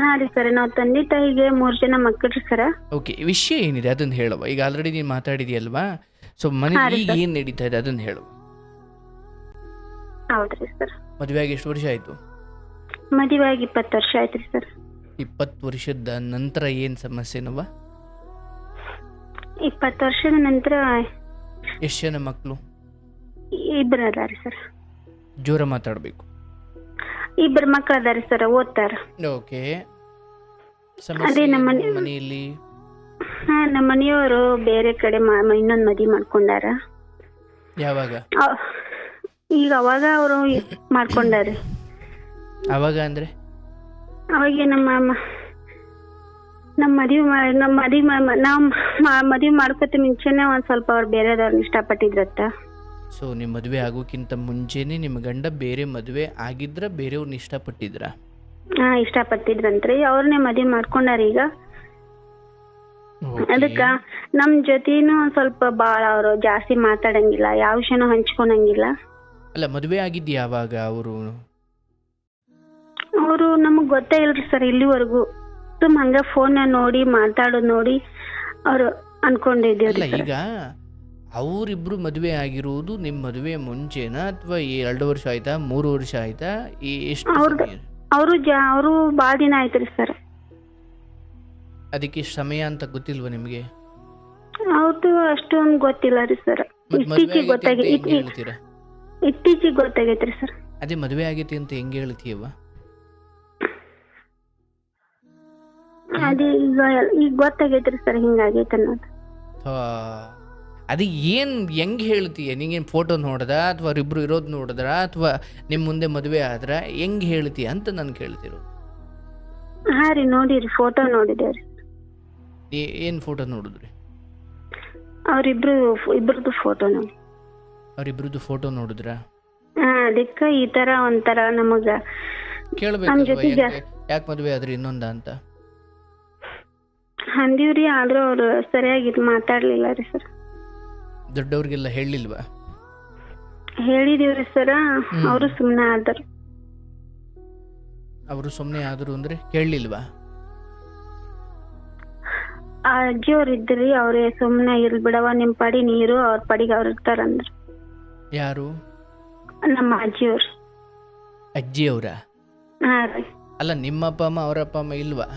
ಹಾ ರೀ ಸರ್, ನಾವು ತಂದೆ ತಾಯಿಗೆ 3 ಜನ ಮಕ್ಕಳ್ರಿ ಸರ. ಓಕೆ, ವಿಷಯ ಏನಿದೆ ಅದನ್ನು ಹೇಳುವ. ಈಗ ಆಲ್ರೆಡಿ ನೀನು ಮಾತಾಡಿದೆಯಲ್ವಾ, ಸೊ ಹಾ ಮನೇಲಿ ರೀ ಈಗ ಸರ್. ಏನು ನಡೀತಾ ಇದೆ ಅದನ್ನು ಹೇಳುವ. ಹೌದ್ರಿ ಸರ್. ಮದುವೆ ಆಗಿ ಎಷ್ಟು ವರ್ಷ ಆಯಿತು? ಮದುವೆ ಆಗಿ 20 ವರ್ಷ ಆಯ್ತ್ರಿ ಸರ್. 20 ವರ್ಷದ ನಂತರ ಏನು ಸಮಸ್ಯೆನವ? 20 ವರ್ಷದ ನಂತರ ಎಷ್ಟು ಜನ ಮಕ್ಕಳು? ಇಬ್ರು ಅದಾರಿ ಸರ್. ಜೋರ ಮಾತಾಡಬೇಕು. ಇಬ್ರು ಮಕ್ಳು ಅದಾರಿ ಸರ್, ಓದ್ತಾರ. ಓಕೆ, ಅದೇ ಸಮಸ್ಯೆ ನಮ್ಮ ಏನು ಮನೆಯಲ್ಲಿ? ನಮ್ಮ ಮನೆಯವರು ಬೇರೆ ಕಡೆ ಇನ್ನೊಂದ್ ಮದ್ವಿ ಮಾಡ್ಕೊಂಡಾರ. ಯಾವಾಗ? ಅವ್- ಈಗ ಅವಾಗ ಅವರು ಮಾಡ್ಕೊಂಡಾರಿ. ಆವಾಗ ಅಂದರೆ ಅವಾಗ ನಮ್ಮ ಮದ್ವಿ ಮಾಡ್ಕೊತ ಮುಂಚೆನೆ ಒಂದ್ ಸ್ವಲ್ಪ ಅವ್ರು ಬೇರೆದವ್ರನ್ನ ಇಷ್ಟಪಟ್ಟಿದ್ರತ್ತ. ಸೊ ನಿಮ್ಮ ಮದುವೆ ಆಗೋಕ್ಕಿಂತ ಮುಂಚೆನೇ ನಿಮ್ಮ ಗಂಡ ಬೇರೆ ಮದುವೆ ಆಗಿದ್ರ ಬೇರೆಯವ್ರನ್ನ ಇಷ್ಟಪಟ್ಟಿದ್ರ? ಇಷ್ಟಪಟ್ಟಿದ್ರಂತ್ರಿ, ಅವ್ರನ್ನೇ ಮದ್ವಿ ಮಾಡ್ಕೊಂಡಾರ ಈಗ. ಅದಕ್ಕ ನಮ್ ಜೊತೆನೂ ಸ್ವಲ್ಪ ಬಾಳ ಅವರು ಜಾಸ್ತಿ ಮಾತಾಡಂಗಿಲ್ಲ, ಯಾವ ವಿಷಯನೂ ಹಂಚ್ಕೊಳಂಗಿಲ್ಲ. ಅಲ್ಲ, ಮದುವೆ ಆಗಿದ್ದು ಯಾವಾಗ ಅವರು? ಅವರು ನಮಗ್ ಗೊತ್ತೇ ಇಲ್ರಿ ಸರ್ ಇಲ್ಲಿವರೆಗೂ. ಸುಮ್ ಹಂಗ ಫೋನ್ ನೋಡಿ ಮಾತಾಡೋದ್ ನೋಡಿ ಅವ್ರು ಅಲ್ಲ, ಅನ್ಕೊಂಡಿದ್ದೇವ್ರಿ ಸರ್. ಈಗ ಅವರಿಬ್ರು ಮದುವೆ ಆಗಿರುವುದು ನಿಮ್ಮ ಮದುವೆ ಮುಂಚೆನಾ ಅಥವಾ 2 ವರ್ಷ ಆಯ್ತಾ, 3 ವರ್ಷ ಆಯ್ತಾ, ಎಷ್ಟು ಅವ್ರದ್ದು ಸಮಯ? ಅವರು ಬಾಳ ದಿನ ಆಯ್ತ್ರಿ ಸರ್. ಅದಕ್ಕೆ ಸಮಯ ಅಂತ ಗೊತ್ತಿಲ್ವಾ ನಿಮಗೆ? ಅವ್ರದ್ದು ಅಷ್ಟೊಂದು ಗೊತ್ತಿಲ್ಲ ರೀ ಸರ್. ಮತ್ತೆ ಮದುವೆ ಇತ್ತೀಚಿಗೆ ಆಗೈತಿ ಅಂತ ಹೆಂಗೆ ಹೇಳ್ತೀರಾ? ಇತ್ತೀಚಿಗೆ ಗೊತ್ತಾಗೈತ್ರಿ ಸರ್. ಅದೇ ಮದುವೆ ಆಗೈತಿ ಅಂತ ಹೆಂಗೆ ಹೇಳ್ತೀಯವ? ಅದೇ ಈಗ ಗೊತ್ತಾಗೈತ್ರಿ ಸರ್ ಹಿಂಗಾಗೈತೆ ಅನ್ನೋದು. ಅದು ಏನು ಹೆಂಗೆ ಹೇಳ್ತೀಯ? ನೀಗೇನು ಫೋಟೋ ನೋಡ್ದ ಅಥವಾ ಅವರಿಬ್ರು ಇರೋದು ನೋಡಿದ್ರ ಅಥವಾ ನಿಮ್ಮ ಮುಂದೆ ಮದುವೆ ಆದ್ರ ಹೆಂಗೆ ಹೇಳ್ತೀಯ ಅಂತ ನಾನು ಕೇಳ್ತಿರೋ. ಹಾ ರೀ, ನೋಡಿರಿ, ಫೋಟೋ ನೋಡಿದೇವ್ರಿ. ಏನು ಫೋಟೋ ನೋಡಿದ್ರಿ? ಇಬ್ರದ್ದು ಫೋಟೋ ನೋಡಿ. ಅವರಿಬ್ರದ್ದು ಫೋಟೋ ನೋಡಿದ್ರ? ಅದಕ್ಕ ಈ ತರ ಒಂಥರ ನಮಗ ಕೇಳ್ಬೇಕಲ್ವಾ ಯಾಕೆ ಮದುವೆ ಆದ್ರಿ ಇನ್ನೊಂದ ಅಂತ? ಅಂದಿವ್ರಿ, ಆದ್ರೂ ಅವ್ರು ಸರಿಯಾಗಿ ಮಾತಾಡ್ಲಿಲ್ಲ ರೀ ಸರ್. ದೊಡ್ಡವ್ರಿಗೆಲ್ಲ ಹೇಳಿಲ್ವಾ? ಹೇಳಿದೀವ್ರಿ ಸರ, ಅವರು ಸುಮ್ನೆ ಆದರು. ಅವರು ಸುಮ್ಮನೆ ಆದ್ರು ಅಂದ್ರೆ ಕೇಳಲಿಲ್ವಾ? ಆ ಅಜ್ಜಿಯವ್ರು ಇದ್ರಿ, ಅವ್ರೇ ಸುಮ್ನೆ ಇರ್ಲಿ ಬಿಡವ, ನಿಮ್ ಪಡಿ ನೀರು, ಅವ್ರ ಪಡಿಗೆ ಅವ್ರು ಇರ್ತಾರಂದ್ರು. ಯಾರು? ನಮ್ಮ ಅಜ್ಜಿಯವ್ರು. ಅಜ್ಜಿ ಅವರ? ಹಾ ರೀ. ಅಲ್ಲ, ನಿಮ್ಮ ಅಪ್ಪ ಅಮ್ಮ ಅವರ ಅಪ್ಪ ಅಮ್ಮ ಇಲ್ವಾ?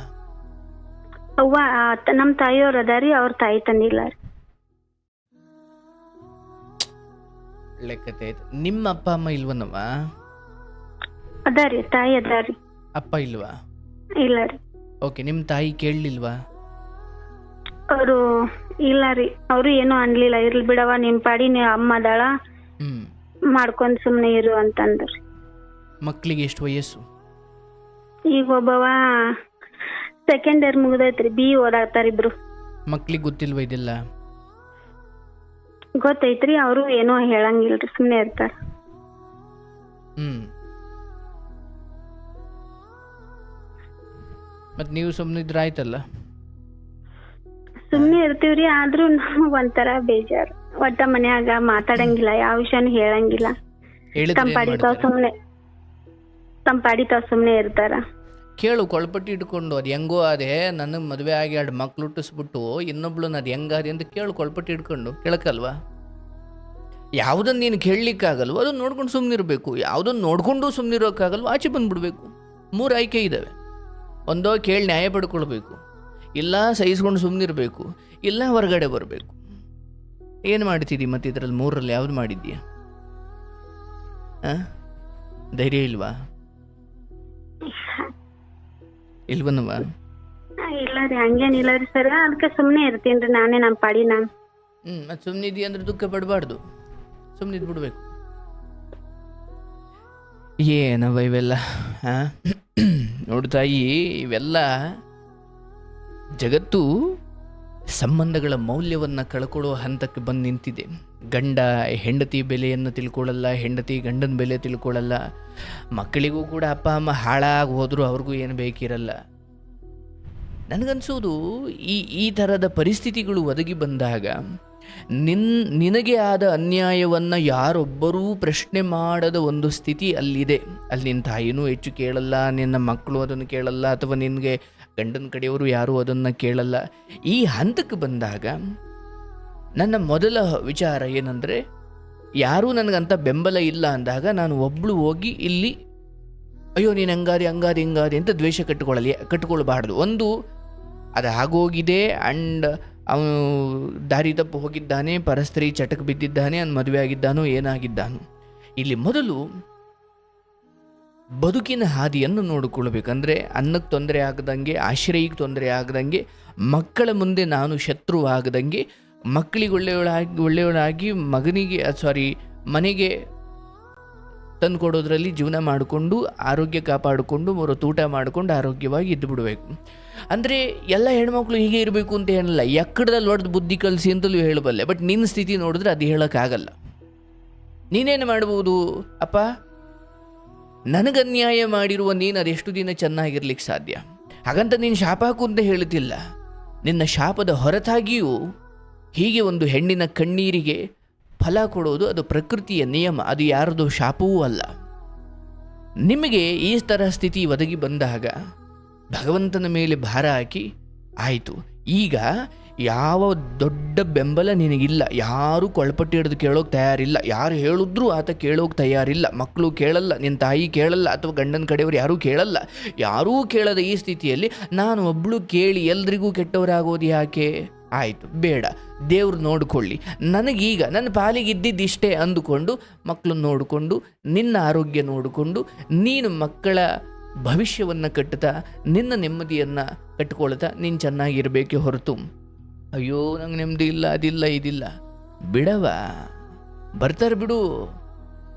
ಅವ್ವ ನಮ್ ತಾಯಿಯವ್ರ ಅದಾರಿ, ಅವ್ರ ತಾಯಿ ತಂದಿಲ್ಲ ರೀ. ಲೆಕ್ಕತೆ ಆಯ್ತು. ನಿಮ್ಮ ಅಪ್ಪ ಅಮ್ಮ ಇಲ್ವನವ? ಅದಾರಿ, ತಾಯಿ ಅದಾರಿ. ಅಪ್ಪ ಇಲ್ವಾ? ಇಲ್ಲ ರೀ. ಓಕೆ, ನಿಮ್ಮ ತಾಯಿ ಕೇಳಲಿಲ್ವಾ? ಅವರು ಇಲ್ಲ ರೀ, ಅವರು ಏನು ಅನ್ಲಿಲ್ಲ, ಇರ್ಲಿ ಬಿಡವ ನಿಮ್ ಪಾಡಿ ನೀ ಅಮ್ಮ ಅದಾಳ, ಮಾಡ್ಕೊಂಡ್ ಸುಮ್ನೆ ಇರು ಅಂತಂದ್ರಿ. ಮಕ್ಕಳಿಗೆ ಎಷ್ಟು ವಯಸ್ಸು? ಈಗ ಒಬ್ಬವ ಸೆಕೆಂಡ್ ಇಯರ್ ಮುಗ್ದೈತ್ರಿ, BE ಓದಾಡ್ತಾರ ಇಬ್ರು. ಮಕ್ಳಿಗೆ ಗೊತ್ತಿಲ್ವಾ ಇದೆಲ್ಲ? ಗೊತ್ತೈತ್ರಿ, ಅವರು ಏನೋ ಹೇಳಂಗಿಲ್ರಿ, ಸುಮ್ನೆ ಇರ್ತಾರ. ಮತ್ ನೀವು ಸುಮ್ಮನಿದ್ರ ಆಯ್ತಲ್ಲ? ಸುಮ್ನೆ ಇರ್ತೀವ್ರಿ, ಆದ್ರೂ ನಮಗ್ ಒಂಥರ ಬೇಜಾರು. ಒಟ್ಟ ಮನ್ಯಾಗ ಮಾತಾಡಂಗಿಲ್ಲ, ಯಾವ ವಿಷಯನೂ ಹೇಳಂಗಿಲ್ಲ. ತಂಪಾಡಿ ತಾವ್ ಸುಮ್ನೆ ಇರ್ತಾರ. ಕೇಳು, ಕೊಳ್ಪಟ್ಟಿ ಇಟ್ಕೊಂಡು ಅದು ಹೆಂಗೋ ಅದೇ ನನಗೆ ಮದುವೆ ಆಗಿ 2 ಮಕ್ಳು ಹುಟ್ಟಿಸ್ಬಿಟ್ಟು ಇನ್ನೊಬ್ಳನ್ನ ಅದು ಹೆಂಗಾದೆ ಅಂತ ಕೇಳು, ಕೊಳ್ಪಟ್ಟಿ ಇಟ್ಕೊಂಡು ಕೇಳಕ್ಕಲ್ವಾ? ಯಾವುದನ್ನು ನೀನು ಕೇಳಲಿಕ್ಕಾಗಲ್ವ ಅದನ್ನು ನೋಡ್ಕೊಂಡು ಸುಮ್ಮನಿರಬೇಕು. ಯಾವುದನ್ನು ನೋಡ್ಕೊಂಡು ಸುಮ್ಮನಿರೋಕ್ಕಾಗಲ್ವ ಆಚೆ ಬಂದುಬಿಡ್ಬೇಕು. 3 ಆಯ್ಕೆ ಇದ್ದಾವೆ. ಒಂದೋ ಕೇಳಿ ನ್ಯಾಯ ಪಡ್ಕೊಳ್ಬೇಕು, ಇಲ್ಲ ಸಹಿಸ್ಕೊಂಡು ಸುಮ್ಮನಿರಬೇಕು, ಇಲ್ಲ ಹೊರಗಡೆ ಬರಬೇಕು. ಏನು ಮಾಡ್ತಿದ್ದಿ ಮತ್ತೆ ಇದರಲ್ಲಿ 3ರಲ್ಲಿ ಯಾವ್ದು ಮಾಡಿದ್ದೀಯ? ಧೈರ್ಯ ಇಲ್ವಾ? ಇಲ್ವನವ? ಇಲ್ಲ ರೀ, ಹಂಗೇನಿಲ್ಲ ರೀ ಸರ್, ಅದಕ್ಕೆ ಸುಮ್ನೆ ಇರ್ತೀನ್ರಿ ನಾನೇ ನಮ್ಮ ಪಾಡಿ ನಾನು. ಅದು ಸುಮ್ಮನಿದ್ದೀಯ ಅಂದ್ರೆ ದುಃಖ ಪಡಬಾರ್ದು, ಸುಮ್ಮನಿದ್ದು ಬಿಡ್ಬೇಕು. ಏನವ ಇವೆಲ್ಲ? ನೋಡ್ತಾಯಿ, ಇವೆಲ್ಲ ಜಗತ್ತು ಸಂಬಂಧಗಳ ಮೌಲ್ಯವನ್ನು ಕಳ್ಕೊಳ್ಳೋ ಹಂತಕ್ಕೆ ಬಂದು ನಿಂತಿದೆ. ಗಂಡ ಹೆಂಡತಿ ಬೆಲೆಯನ್ನು ತಿಳ್ಕೊಳ್ಳಲ್ಲ, ಹೆಂಡತಿ ಗಂಡನ ಬೆಲೆ ತಿಳ್ಕೊಳ್ಳಲ್ಲ. ಮಕ್ಕಳಿಗೂ ಕೂಡ ಅಪ್ಪ ಅಮ್ಮ ಹಾಳಾಗಿ ಹೋದರೂ ಅವ್ರಿಗೂ ಏನು ಬೇಕಿರಲ್ಲ. ನನಗನ್ಸೋದು ಈ ಥರದ ಪರಿಸ್ಥಿತಿಗಳು ಒದಗಿ ಬಂದಾಗ ನಿನಗೆ ಆದ ಅನ್ಯಾಯವನ್ನು ಯಾರೊಬ್ಬರೂ ಪ್ರಶ್ನೆ ಮಾಡದ ಒಂದು ಸ್ಥಿತಿ ಅಲ್ಲಿದೆ. ಅಲ್ಲಿ ನಿನ್ನ ತಾಯಿನೂ ಹೆಚ್ಚು ಕೇಳಲ್ಲ, ನಿನ್ನ ಮಕ್ಕಳು ಅದನ್ನು ಕೇಳಲ್ಲ, ಅಥವಾ ನಿನಗೆ ಗಂಡನ ಕಡೆಯವರು ಯಾರೂ ಅದನ್ನು ಕೇಳಲ್ಲ. ಈ ಹಂತಕ್ಕೆ ಬಂದಾಗ ನನ್ನ ಮೊದಲ ವಿಚಾರ ಏನಂದರೆ, ಯಾರೂ ನನಗಂತ ಬೆಂಬಲ ಇಲ್ಲ ಅಂದಾಗ ನಾನು ಒಬ್ಬಳು ಹೋಗಿ ಇಲ್ಲಿ ಅಯ್ಯೋ ನೀನು ಹಂಗಾದೆ ಅಂತ ದ್ವೇಷ ಕಟ್ಕೊಳ್ಬಾರ್ದು. ಒಂದು ಅದು ಆಗೋಗಿದೆ, ಆ್ಯಂಡ್ ಅವನು ದಾರಿ ತಪ್ಪು ಹೋಗಿದ್ದಾನೆ, ಪರಸ್ತ್ರೀ ಚಟಕ್ಕೆ ಬಿದ್ದಿದ್ದಾನೆ, ಅವ್ನು ಮದುವೆ ಆಗಿದ್ದಾನೋ ಏನಾಗಿದ್ದಾನೋ. ಇಲ್ಲಿ ಮೊದಲು ಬದುಕಿನ ಹಾದಿಯನ್ನು ನೋಡಿಕೊಳ್ಬೇಕಂದ್ರೆ ಅನ್ನಕ್ಕೆ ತೊಂದರೆ ಆಗದಂಗೆ, ಆಶ್ರಯಕ್ಕೆ ತೊಂದರೆ ಆಗದಂಗೆ, ಮಕ್ಕಳ ಮುಂದೆ ನಾನು ಶತ್ರು ಆಗದಂಗೆ, ಮಕ್ಕಳಿಗೆ ಒಳ್ಳೆಯವಳಾಗಿ ಮನೆಗೆ ತಂದು ಕೊಡೋದ್ರಲ್ಲಿ ಜೀವನ ಮಾಡಿಕೊಂಡು ಆರೋಗ್ಯ ಕಾಪಾಡಿಕೊಂಡು ತೂಟ ಮಾಡಿಕೊಂಡು ಆರೋಗ್ಯವಾಗಿ ಇದ್ದು ಬಿಡಬೇಕು. ಅಂದರೆ ಎಲ್ಲ ಹೆಣ್ಮಕ್ಳು ಹೀಗೆ ಇರಬೇಕು ಅಂತ ಹೇಳಲ್ಲ, ಎಕ್ಕಡದಲ್ಲಿ ಹೊಡೆದು ಬುದ್ಧಿ ಕಲಿಸಿ ಅಂತಲೂ ಹೇಳಬಲ್ಲೆ. ಬಟ್ ನಿನ್ನ ಸ್ಥಿತಿ ನೋಡಿದ್ರೆ ಅದು ಹೇಳೋಕ್ಕಾಗಲ್ಲ. ನೀನೇನು ಮಾಡ್ಬೋದು, ಅಪ್ಪ ನನಗೆ ಅನ್ಯಾಯ ಮಾಡಿರುವ ನೀನು ಅದೆಷ್ಟು ದಿನ ಚೆನ್ನಾಗಿರ್ಲಿಕ್ಕೆ ಸಾಧ್ಯ? ಹಾಗಂತ ನೀನು ಶಾಪ ಹಾಕು ಅಂತ ಹೇಳುತ್ತಿಲ್ಲ. ನಿನ್ನ ಶಾಪದ ಹೊರತಾಗಿಯೂ ಹೀಗೆ ಒಂದು ಹೆಣ್ಣಿನ ಕಣ್ಣೀರಿಗೆ ಫಲ ಕೊಡೋದು ಅದು ಪ್ರಕೃತಿಯ ನಿಯಮ, ಅದು ಯಾರದು ಶಾಪವೂ ಅಲ್ಲ. ನಿಮಗೆ ಈ ಥರ ಸ್ಥಿತಿ ಒದಗಿ ಬಂದಾಗ ಭಗವಂತನ ಮೇಲೆ ಭಾರ ಹಾಕಿ, ಆಯಿತು ಈಗ ಯಾವ ದೊಡ್ಡ ಬೆಂಬಲ ನಿನಗಿಲ್ಲ, ಯಾರೂ ಕೊಳಪಟ್ಟಿ ಹಿಡಿದು ಕೇಳೋಕೆ ತಯಾರಿಲ್ಲ, ಯಾರು ಹೇಳಿದ್ರೂ ಆತ ಕೇಳೋಕೆ ತಯಾರಿಲ್ಲ, ಮಕ್ಕಳು ಕೇಳಲ್ಲ, ನಿನ್ನ ತಾಯಿ ಕೇಳಲ್ಲ, ಅಥವಾ ಗಂಡನ ಕಡೆಯವರು ಯಾರೂ ಕೇಳಲ್ಲ, ಯಾರೂ ಕೇಳದ ಈ ಸ್ಥಿತಿಯಲ್ಲಿ ನಾನು ಒಬ್ಬಳು ಕೇಳಿ ಎಲ್ರಿಗೂ ಕೆಟ್ಟವರಾಗೋದು ಯಾಕೆ? ಆಯಿತು, ಬೇಡ, ದೇವ್ರು ನೋಡಿಕೊಳ್ಳಿ, ನನಗೀಗ ನನ್ನ ಪಾಲಿಗೆ ಇದ್ದಿದ್ದಿಷ್ಟೇ ಅಂದುಕೊಂಡು ಮಕ್ಕಳನ್ನ ನೋಡಿಕೊಂಡು ನಿನ್ನ ಆರೋಗ್ಯ ನೋಡಿಕೊಂಡು ನೀನು ಮಕ್ಕಳ ಭವಿಷ್ಯವನ್ನು ಕಟ್ಟುತ್ತಾ ನಿನ್ನ ನೆಮ್ಮದಿಯನ್ನು ಕಟ್ಕೊಳ್ತಾ ನೀನು ಚೆನ್ನಾಗಿರಬೇಕೆ ಹೊರತು ಅಯ್ಯೋ ನಂಗೆ ನೆಮ್ಮದಿ ಇಲ್ಲ, ಅದಿಲ್ಲ, ಇದಿಲ್ಲ, ಬಿಡವ,